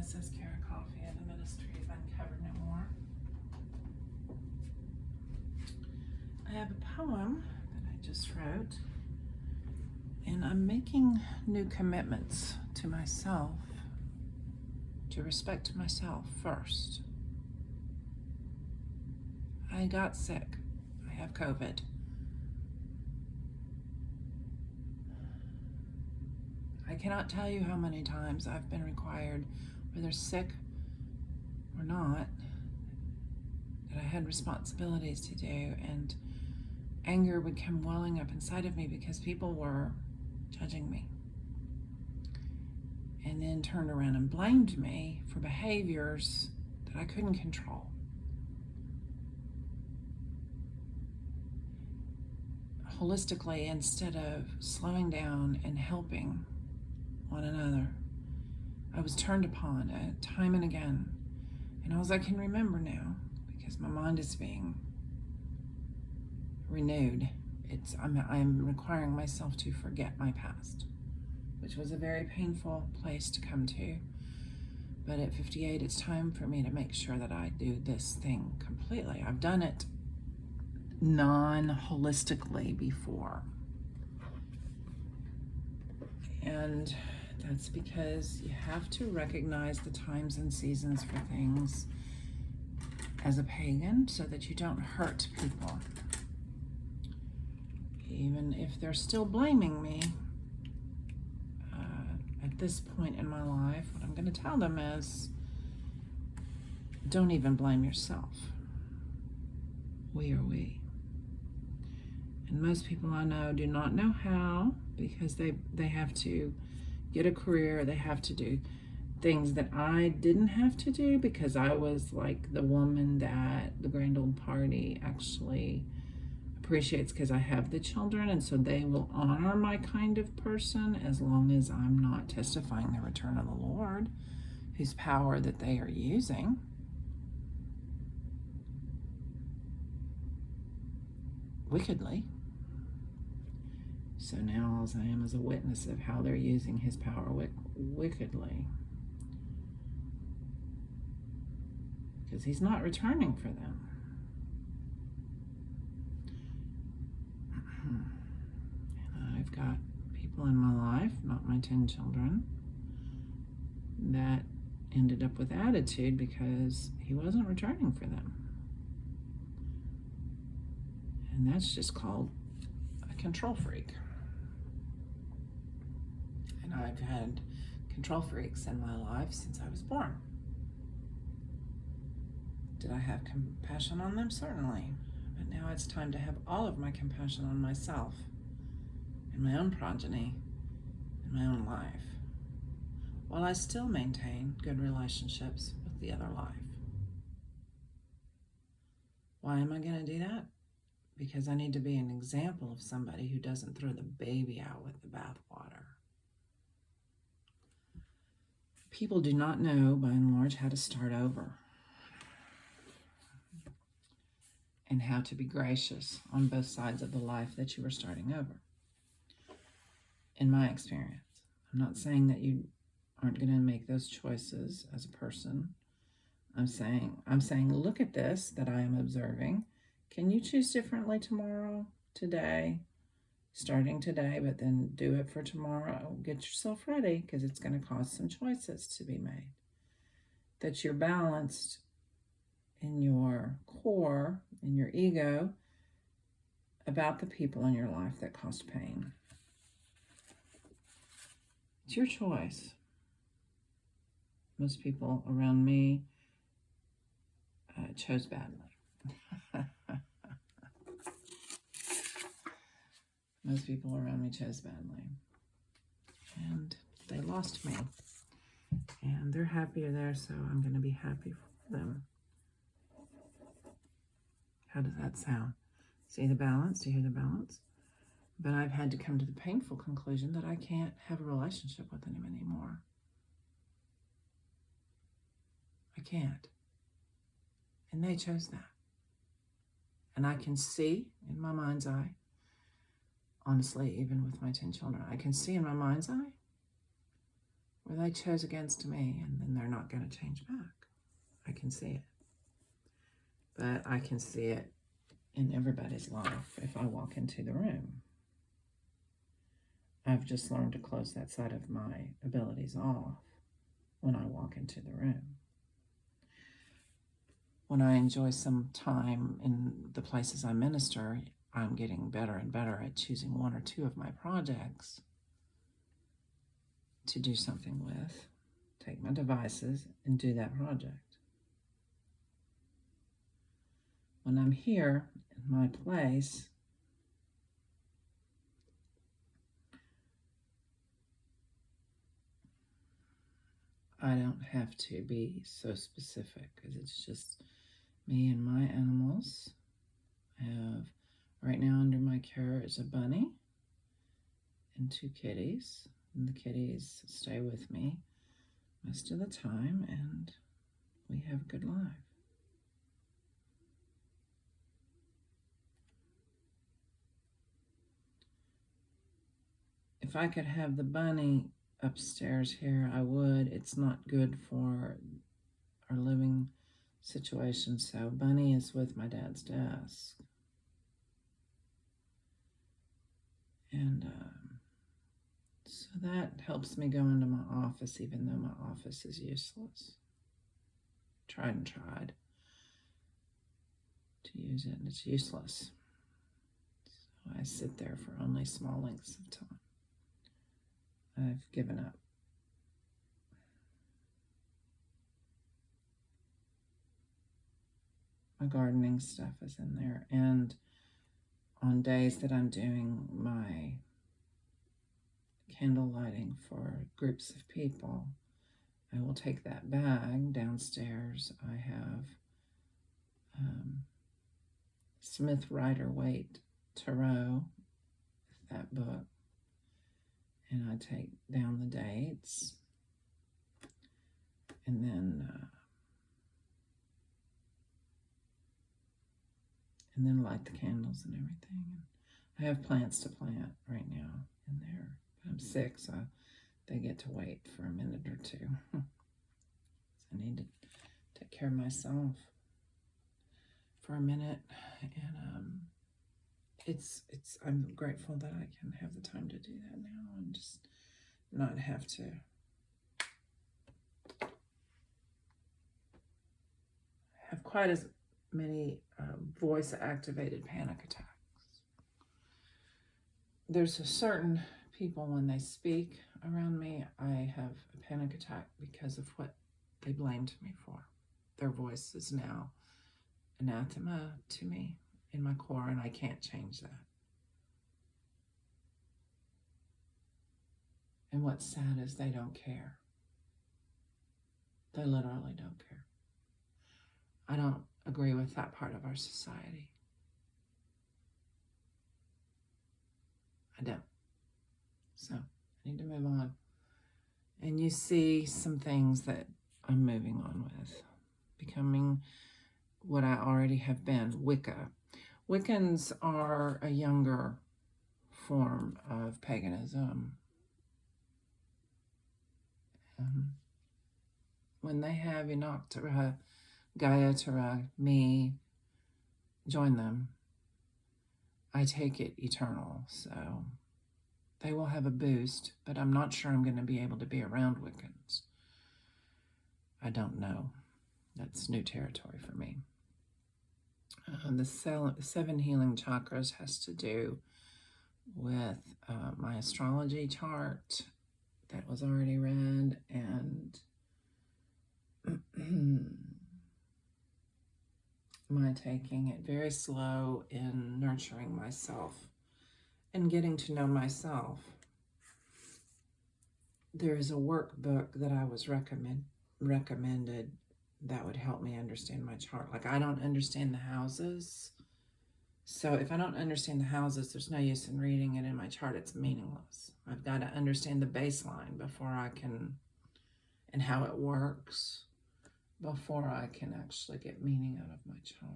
This is Beaty-Coffey of the Ministry of Uncovered No More. I have a poem that I just wrote, and I'm making new commitments to myself, to respect myself first. I got sick. I have COVID. I cannot tell you how many times I've been required, whether sick or not, that I had responsibilities to do, and anger would come welling up inside of me because people were judging me, and then turned around and blamed me for behaviors that I couldn't control. Holistically, instead of slowing down and helping one another, I was turned upon time and again. And all I can remember now, because my mind is being renewed, I'm requiring myself to forget my past, which was a very painful place to come to. But at 58, it's time for me to make sure that I do this thing completely. I've done it non-holistically before. And that's because you have to recognize the times and seasons for things as a pagan so that you don't hurt people. Even if they're still blaming me, at this point in my life, what I'm going to tell them is, don't even blame yourself. We are we. And most people I know do not know how, because they have to get a career, they have to do things that I didn't have to do because I was like the woman that the grand old party actually appreciates because I have the children, and so they will honor my kind of person as long as I'm not testifying the return of the Lord, whose power that they are using. Wickedly. So now all I am is a witness of how they're using his power wickedly. Because he's not returning for them. And I've got people in my life, not my 10 children, that ended up with attitude because he wasn't returning for them. And that's just called a control freak. And I've had control freaks in my life since I was born. Did I have compassion on them? Certainly. But now it's time to have all of my compassion on myself and my own progeny and my own life, while I still maintain good relationships with the other life. Why am I going to do that? Because I need to be an example of somebody who doesn't throw the baby out with the bathwater. People do not know, by and large, how to start over and how to be gracious on both sides of the life that you are starting over. In my experience, I'm not saying that you aren't going to make those choices as a person. I'm saying, look at this that I am observing. Can you choose differently tomorrow, today, starting today, but then do it for tomorrow? Get yourself ready, because it's going to cause some choices to be made. That you're balanced in your core, in your ego, about the people in your life that cause pain. It's your choice. Most people around me chose badly. Most people around me chose badly. And they lost me. And they're happier there, so I'm going to be happy for them. How does that sound? See the balance? Do you hear the balance? But I've had to come to the painful conclusion that I can't have a relationship with them anymore. I can't. And they chose that. And I can see in my mind's eye, honestly, even with my 10 children, I can see in my mind's eye where they chose against me, and then they're not going to change back. I can see it. But I can see it in everybody's life if I walk into the room. I've just learned to close that side of my abilities off when I walk into the room. When I enjoy some time in the places I minister, I'm getting better and better at choosing one or two of my projects to do something with, take my devices, and do that project. When I'm here in my place, I don't have to be so specific because it's just me and my animals. I have, right now under my care is a bunny and 2 kitties. And the kitties stay with me most of the time, and we have a good life. If I could have the bunny upstairs here, I would. It's not good for our living situation, so Bunny is with my dad's desk. And so that helps me go into my office, even though my office is useless. Tried to use it, and it's useless. So I sit there for only small lengths of time. I've given up. My gardening stuff is in there, and on days that I'm doing my candle lighting for groups of people, I will take that bag downstairs. I have Smith Rider-Waite Tarot, that book, and I take down the dates, and then light the candles and everything. I have plants to plant right now in there. I'm sick, so they get to wait for a minute or two. So I need to take care of myself for a minute, and I'm grateful that I can have the time to do that now and just not have to have quite as many voice-activated panic attacks. There's a certain people, when they speak around me, I have a panic attack because of what they blamed me for. Their voice is now anathema to me in my core, and I can't change that. And what's sad is they don't care. They literally don't care. I don't agree with that part of our society. I don't. So I need to move on. And you see some things that I'm moving on with. Becoming what I already have been, Wicca. Wiccans are a younger form of paganism. When they have Inoctara, Gaiatara, me, join them, I take it eternal. So they will have a boost, but I'm not sure I'm going to be able to be around Wiccans. I don't know. That's new territory for me. The 7 healing chakras has to do with my astrology chart that was already read, and my taking it very slow in nurturing myself and getting to know myself. There is a workbook that I was recommended that would help me understand my chart. Like, I don't understand the houses. So if I don't understand the houses, there's no use in reading it in my chart. It's meaningless. I've got to understand the baseline before I can, and how it works, before I can actually get meaning out of my chart.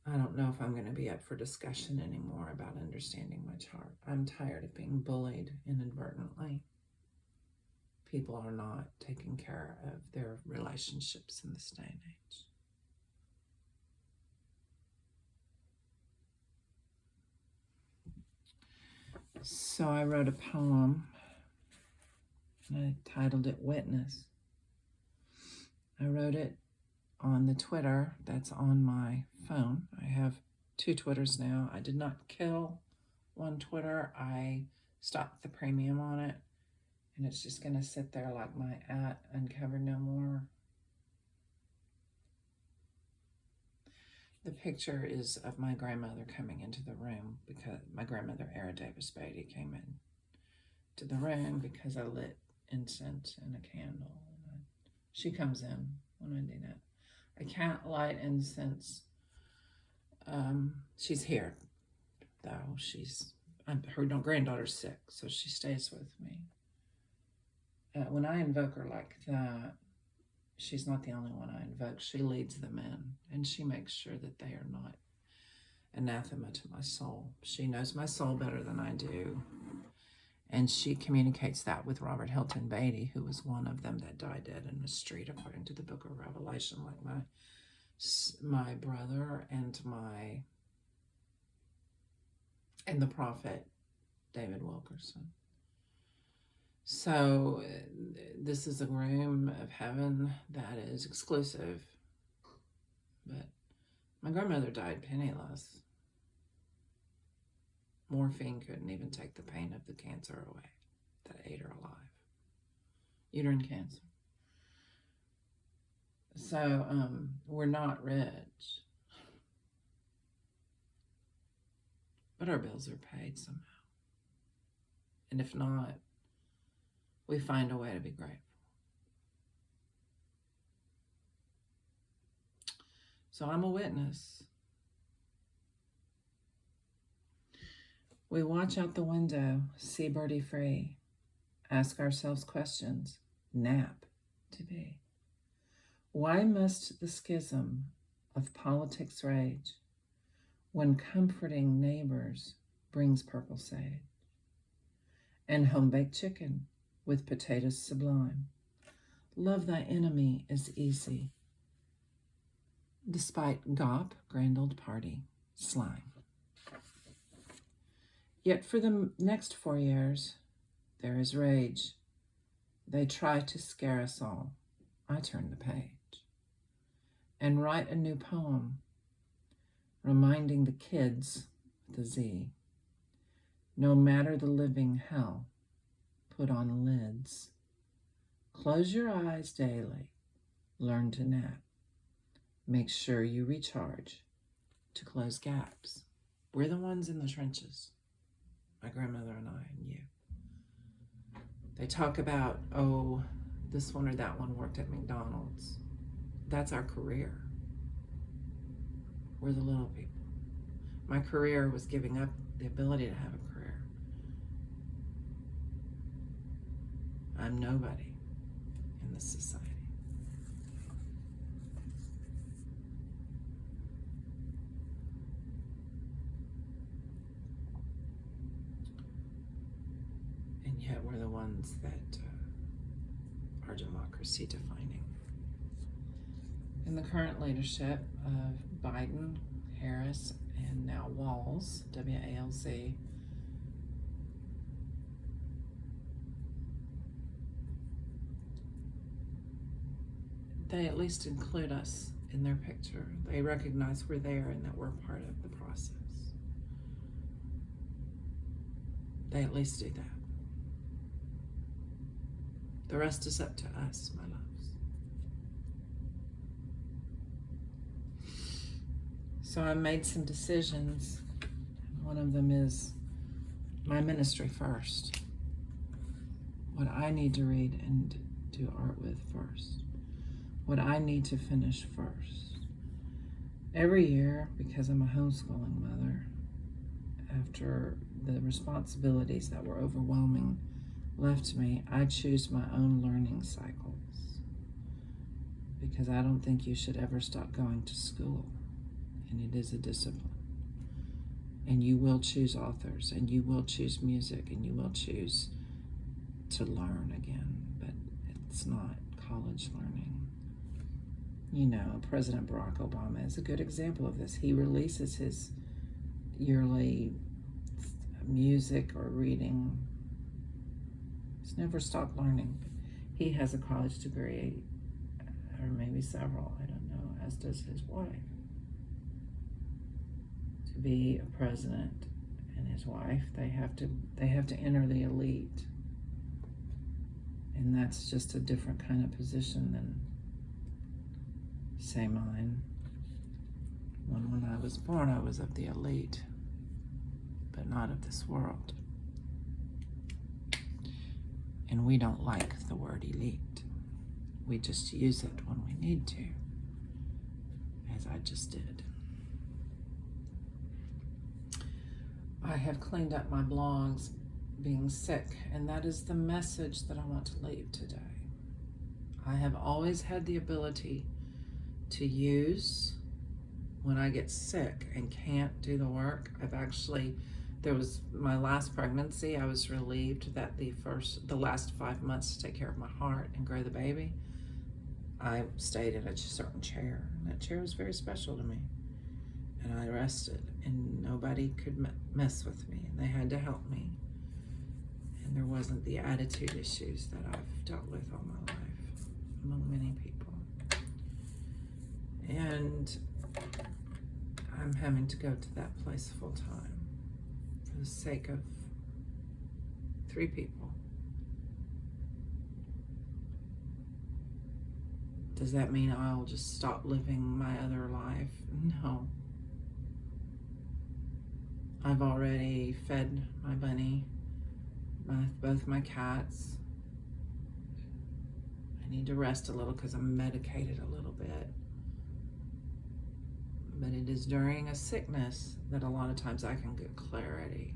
I don't know if I'm going to be up for discussion anymore about understanding my chart. I'm tired of being bullied inadvertently. People are not taking care of their relationships in this day and age. So I wrote a poem, and I titled it Witness. I wrote it on the Twitter that's on my phone. I have 2 Twitters now. I did not kill one Twitter. I stopped the premium on it, and it's just going to sit there like my @UncoveredNoMore. The picture is of my grandmother coming into the room because my grandmother, Era Davis Beatty, came in to the room because I lit incense and a candle. She comes in when I do that. I can't light incense. She's here, though. Her granddaughter's sick, so she stays with me. When I invoke her like that, she's not the only one I invoke. She leads them in, and she makes sure that they are not anathema to my soul. She knows my soul better than I do, and she communicates that with Robert Hilton Beatty, who was one of them that died dead in the street, according to the book of Revelation, like my brother and the prophet David Wilkerson. So this is a room of heaven that is exclusive, but my grandmother died penniless. Morphine couldn't even take the pain of the cancer away that ate her alive. Uterine cancer. So we're not rich, but our bills are paid somehow. And if not, we find a way to be grateful. So I'm a witness. We watch out the window, see birdie free, ask ourselves questions, nap to be. Why must the schism of politics rage when comforting neighbors brings purple sage and home-baked chicken with potatoes sublime? Love thy enemy is easy, despite grand old party slime. Yet for the next 4 years, there is rage. They try to scare us all. I turn the page and write a new poem, reminding the kids, with a Z, no matter the living hell, put on lids. Close your eyes daily. Learn to nap. Make sure you recharge to close gaps. We're the ones in the trenches, my grandmother and I and you. They talk about, oh, this one or that one worked at McDonald's. That's our career. We're the little people. My career was giving up the ability to have a career. I'm nobody in this society. And yet we're the ones that are democracy defining. In the current leadership of Biden, Harris, and now Walz, W-A-L-Z, they at least include us in their picture. They recognize we're there and that we're part of the process. They at least do that. The rest is up to us, my loves. So I made some decisions. One of them is my ministry first. What I need to read and do art with first. What I need to finish first. Every year, because I'm a homeschooling mother, after the responsibilities that were overwhelming left me, I choose my own learning cycles, because I don't think you should ever stop going to school. and it is a discipline. And you will choose authors, and you will choose music, and you will choose to learn again, but it's not college learning. You know, President Barack Obama is a good example of this. He releases his yearly music or reading. He's never stopped learning. He has a college degree, or maybe several, I don't know, as does his wife. To be a president and his wife, they have to enter the elite. And that's just a different kind of position than, say, mine. When I was born, I was of the elite, but not of this world. And we don't like the word elite. We just use it when we need to, as I just did. I have cleaned up my blogs being sick, and that is the message that I want to leave today. I have always had the ability to use when I get sick and can't do the work. There was my last pregnancy, I was relieved that the last 5 months to take care of my heart and grow the baby, I stayed in a certain chair, and that chair was very special to me. And I rested, and nobody could mess with me, and they had to help me. And there wasn't the attitude issues that I've dealt with all my life among many people. And I'm having to go to that place full time for the sake of 3 people. Does that mean I'll just stop living my other life? No. I've already fed my bunny, both my cats. I need to rest a little because I'm medicated a little bit. But it is during a sickness that a lot of times I can get clarity.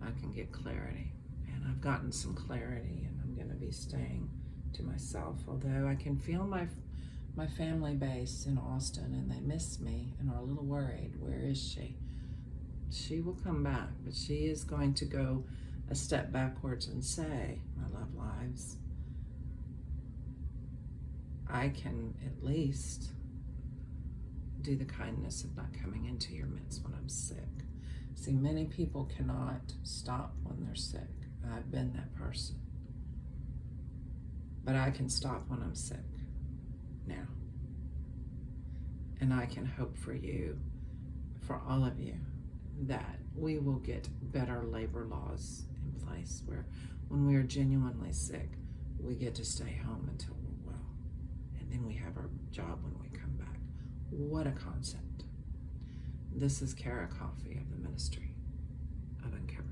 And I've gotten some clarity, and I'm going to be staying to myself. Although I can feel my family base in Austin, and they miss me and are a little worried. Where is she? She will come back, but she is going to go a step backwards and say, my love lives, I can at least do the kindness of not coming into your midst when I'm sick. See, many people cannot stop when they're sick. I've been that person. But I can stop when I'm sick now. And I can hope for you, for all of you, that we will get better labor laws in place where when we are genuinely sick, we get to stay home until we're well. And then we have our job when we come back. What a concept. This is Beaty-Coffey of the Ministry of Uncovered.